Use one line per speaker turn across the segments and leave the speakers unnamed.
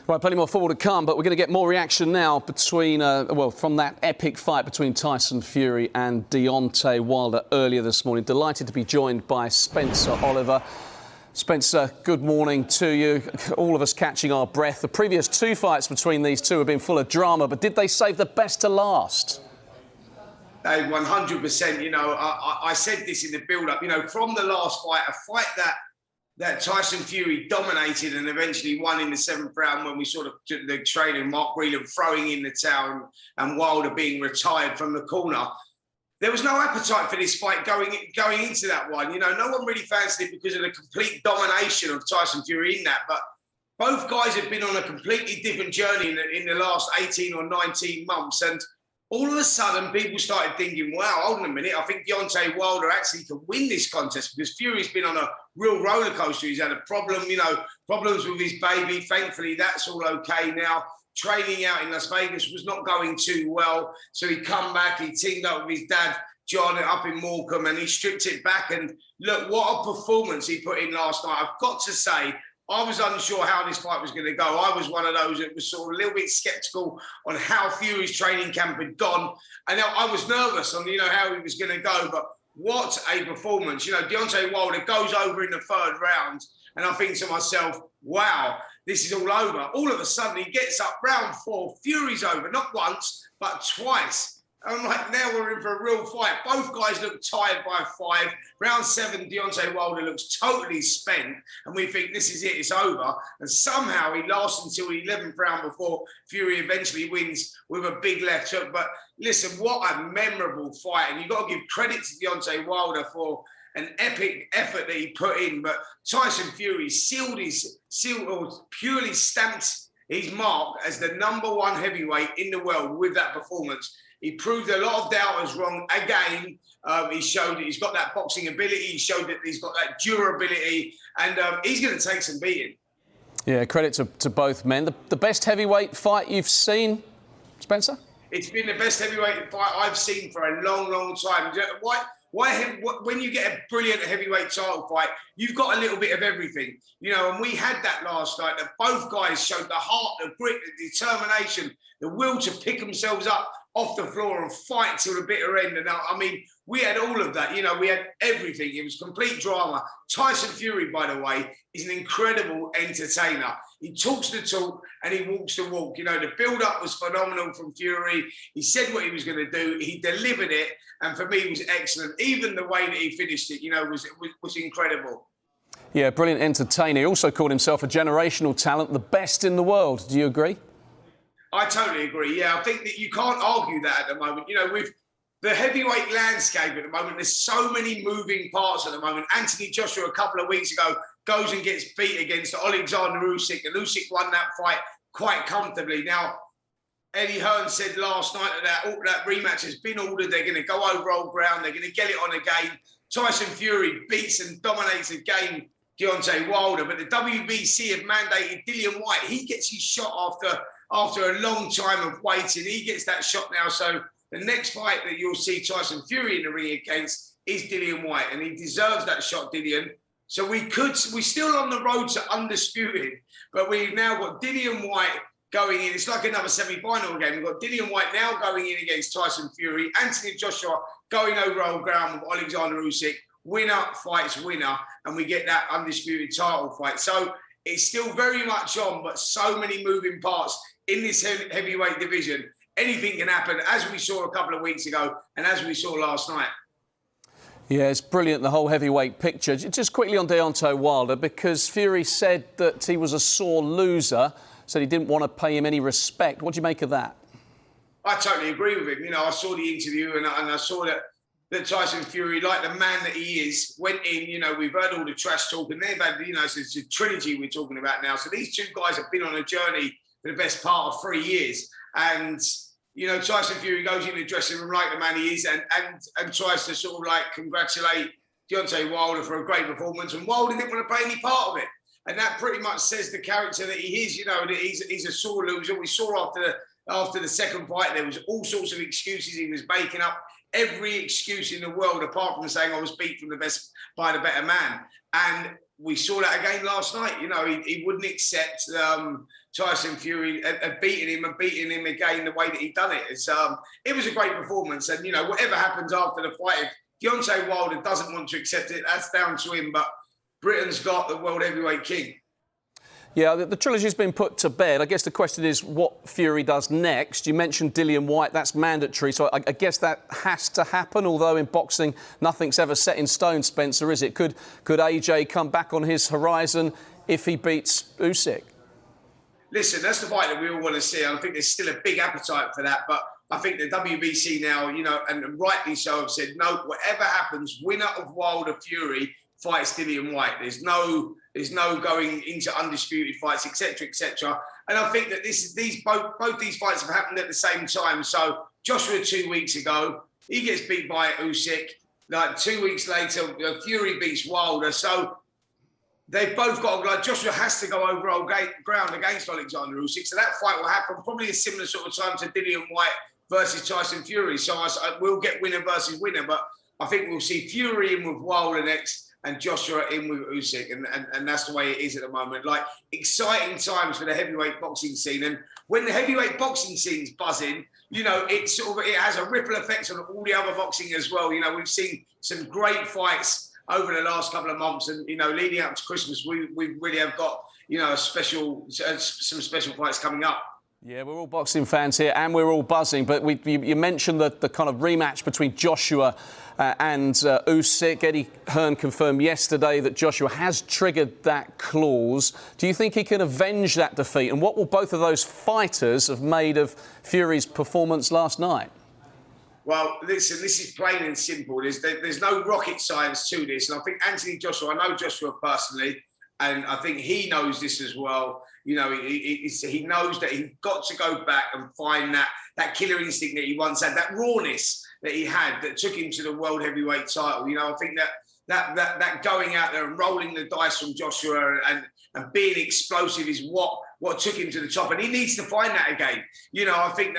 Right, plenty more football to come, but we're going to get more reaction now between, from that epic fight between Tyson Fury and Deontay Wilder earlier this morning. Delighted to be joined by Spencer Oliver. Spencer, good morning to you. All of us catching our breath. The previous two fights between these two have been full of drama, but did they save the best to last?
100%. You know, I said this in the build-up. You know, from the last fight, a fight that Tyson Fury dominated and eventually won in the 7th round, when we saw the trainer Mark Whelan throwing in the towel and Wilder being retired from the corner. There was no appetite for this fight going into that one. You know, no one really fancied it because of the complete domination of Tyson Fury in that. But both guys have been on a completely different journey in the last 18 or 19 months. And all of a sudden, people started thinking, wow, hold on a minute, I think Deontay Wilder actually can win this contest, because Fury's been on a real roller coaster. He's had a problem, problems with his baby. Thankfully, that's all okay now. Training out in Las Vegas was not going too well. So he come back, he teamed up with his dad, John, up in Morecambe, and he stripped it back. And look, what a performance he put in last night. I've got to say, I was unsure how this fight was going to go. I was one of those that was sort of a little bit sceptical on how Fury's training camp had gone. And I was nervous on, how he was going to go. But what a performance. Deontay Wilder goes over in the 3rd round. And I think to myself, wow, this is all over. All of a sudden, he gets up round 4. Fury's over, not once, but twice. I'm like, now we're in for a real fight. Both guys look tired by 5. Round 7, Deontay Wilder looks totally spent, and we think this is it, it's over. And somehow he lasts until the 11th round before Fury eventually wins with a big left hook. But listen, what a memorable fight. And you've got to give credit to Deontay Wilder for an epic effort that he put in. But Tyson Fury purely stamped his mark as the #1 heavyweight in the world with that performance. He proved a lot of doubters wrong again. He showed that he's got that boxing ability. He showed that he's got that durability. And he's going to take some beating.
Yeah, credit to both men. The best heavyweight fight you've seen, Spencer?
It's been the best heavyweight fight I've seen for a long, long time. When you get a brilliant heavyweight title fight, you've got a little bit of everything. And we had that last night, that both guys showed the heart, the grit, the determination, the will to pick themselves up off the floor and fight till the bitter end. And I mean, we had all of that. We had everything. It was complete drama. Tyson Fury, by the way, is an incredible entertainer. He talks the talk and he walks the walk. The build-up was phenomenal from Fury. He said what he was going to do. He delivered it. And for me, it was excellent. Even the way that he finished it, was incredible.
Yeah, brilliant entertainer. He also called himself a generational talent, the best in the world. Do you agree?
I totally agree. Yeah, I think that you can't argue that at the moment. With the heavyweight landscape at the moment, there's so many moving parts at the moment. Anthony Joshua, a couple of weeks ago, goes and gets beat against Alexander Usyk, and Usyk won that fight quite comfortably. Now, Eddie Hearn said last night that rematch has been ordered. They're going to go over old ground. They're going to get it on again. Tyson Fury beats and dominates again Deontay Wilder, but the WBC have mandated Dillian Whyte. He gets his shot after a long time of waiting. He gets that shot now. So the next fight that you'll see Tyson Fury in the ring against is Dillian Whyte, and he deserves that shot, Dillian. So we're still on the road to undisputed, but we've now got Dillian Whyte going in. It's like another semi-final game. We've got Dillian Whyte now going in against Tyson Fury. Anthony Joshua going over old ground with Alexander Usyk. Winner fights winner, and we get that undisputed title fight. So it's still very much on, but so many moving parts in this heavyweight division. Anything can happen, as we saw a couple of weeks ago and as we saw last night.
Yeah, it's brilliant, the whole heavyweight picture. Just quickly on Deontay Wilder, because Fury said that he was a sore loser, said he didn't want to pay him any respect. What do you make of that? I
totally agree with him. I saw the interview and I saw that Tyson Fury, like the man that he is, went in. We've heard all the trash talk, and they've had, it's a trilogy we're talking about now. So these two guys have been on a journey for the best part of 3 years. And, Tyson Fury goes in the dressing room like the man he is and tries to sort of like congratulate Deontay Wilder for a great performance. And Wilder didn't want to play any part of it. And that pretty much says the character that he is, that he's a sore loser. We saw after the second fight, there was all sorts of excuses he was making up. Every excuse in the world, apart from saying I was beat by the better man. And we saw that again last night. You know, he wouldn't accept Tyson Fury had beaten him again the way that he'd done it. It was a great performance, and you know, whatever happens after the fight, if Deontay Wilder doesn't want to accept it, that's down to him. But Britain's got the world heavyweight king.
Yeah, the trilogy's been put to bed. I guess the question is what Fury does next. You mentioned Dillian Whyte, that's mandatory, so I guess that has to happen, although in boxing nothing's ever set in stone, Spencer, is it? Could AJ come back on his horizon if he beats Usyk?
Listen, that's the fight that we all want to see. I think there's still a big appetite for that, but I think the WBC now, you know, and rightly so, have said, no, whatever happens, winner of Wilder Fury fights Dillian Whyte. There's no going into undisputed fights, etc., etc. And I think that both these fights have happened at the same time. So Joshua 2 weeks ago, he gets beat by Usyk. Like 2 weeks later, Fury beats Wilder. So they've both got to go. Joshua has to go over old ground against Alexander Usyk. So that fight will happen probably a similar sort of time to Dillian Whyte versus Tyson Fury. So we'll get winner versus winner, but I think we'll see Fury in with Wilder next, and Joshua in with Usyk, and that's the way it is at the moment. Like, exciting times for the heavyweight boxing scene, and when the heavyweight boxing scene's buzzing, you know, it has a ripple effect on all the other boxing as well. You know, we've seen some great fights over the last couple of months, and you know, leading up to Christmas, we really have got, you know, some special fights coming up.
Yeah, we're all boxing fans here and we're all buzzing, but you mentioned the kind of rematch between Joshua and Usyk. Eddie Hearn confirmed yesterday that Joshua has triggered that clause. Do you think he can avenge that defeat? And what will both of those fighters have made of Fury's performance last night?
Well, listen, this is plain and simple. There's no rocket science to this. And I think Anthony Joshua, I know Joshua personally, and I think he knows this as well. You know, he knows that he's got to go back and find that killer instinct that he once had, that rawness that he had that took him to the world heavyweight title. You know, I think that going out there and rolling the dice from Joshua and being explosive is what took him to the top. And he needs to find that again. You know, I think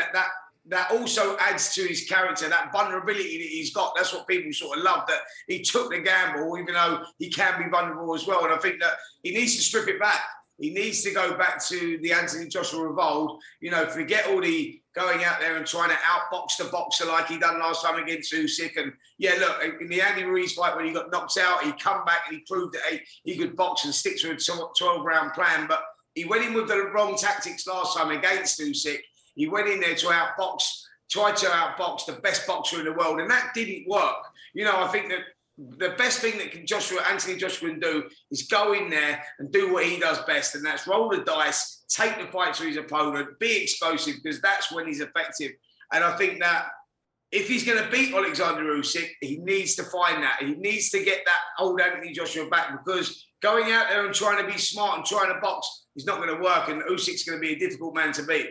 that also adds to his character, that vulnerability that he's got. That's what people sort of love, that he took the gamble, even though he can be vulnerable as well. And I think that he needs to strip it back. He needs to go back to the Anthony Joshua of old. You know, forget all the going out there and trying to outbox the boxer like he done last time against Usyk. And yeah, look, in the Andy Ruiz fight when he got knocked out, he come back and he proved that he could box and stick to a 12-round plan. But he went in with the wrong tactics last time against Usyk. He went in there to tried to outbox the best boxer in the world, and that didn't work. You know, I think that the best thing that Anthony Joshua can do is go in there and do what he does best, and that's roll the dice, take the fight to his opponent, be explosive, because that's when he's effective. And I think that if he's going to beat Alexander Usyk, he needs to find that. He needs to get that old Anthony Joshua back, because going out there and trying to be smart and trying to box is not going to work, and Usyk's going to be a difficult man to beat.